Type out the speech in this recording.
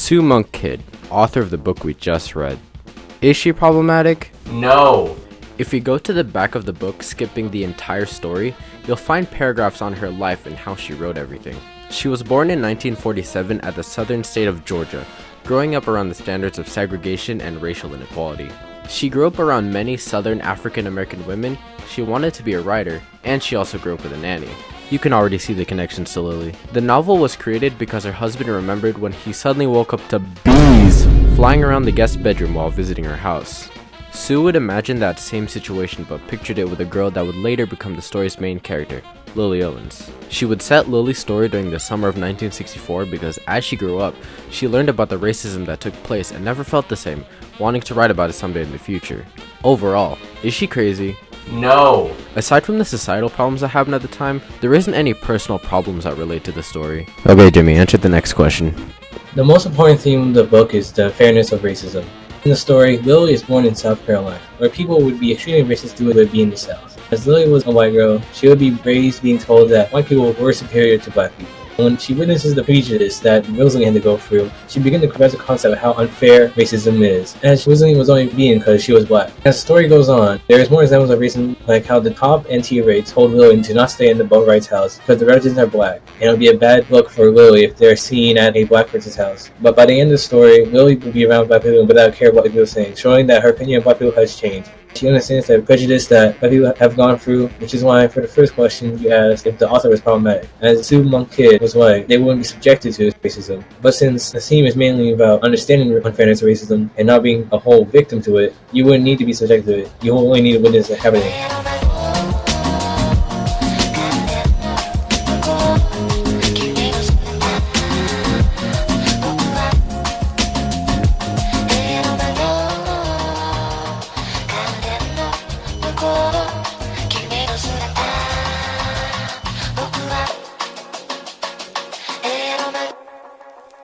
Sue Monk Kidd, author of the book we just read. Is she problematic? No. If you go to the back of the book, skipping the entire story, you'll find paragraphs on her life and how she wrote everything. She was born in 1947 at the southern state of Georgia, growing up around the standards of segregation and racial inequality. She grew up around many southern African American women, she wanted to be a writer, and she also grew up with a nanny. You can already see the connections to Lily. The novel was created because her husband remembered when he suddenly woke up to bees flying around the guest bedroom while visiting her house. Sue would imagine that same situation but pictured it with a girl that would later become the story's main character, Lily Owens. She would set Lily's story during the summer of 1964 because as she grew up, she learned about the racism that took place and never felt the same, wanting to write about it someday in the future. Overall, is she crazy? No. Aside from the societal problems that happened at the time, there isn't any personal problems that relate to the story. Okay, Jimmy, answer the next question. The most important theme of the book is the fairness of racism. In the story, Lily is born in South Carolina, where people would be extremely racist due to it being the South. As Lily was a white girl, she would be raised being told that white people were superior to black people. When she witnesses the prejudice that Rosalie had to go through, she began to grasp the concept of how unfair racism is, as Rosalie was only being because she was black. As the story goes on, there is more examples of racism, like how the top NTA told Lily to not stay in the boat rights house because the residents are black, and it would be a bad look for Lily if they're seen at a black person's house. But by the end of the story, Lily would be around black people without care what people are saying, showing that her opinion of black people has changed. She understands the prejudice that black people have gone through, which is why for the first question you asked if the author was problematic. As Sue Monk Kidd was white, they wouldn't be subjected to racism. But since the theme is mainly about understanding the unfairness of racism and not being a whole victim to it, you wouldn't need to be subjected to it. You only need to witness it happening.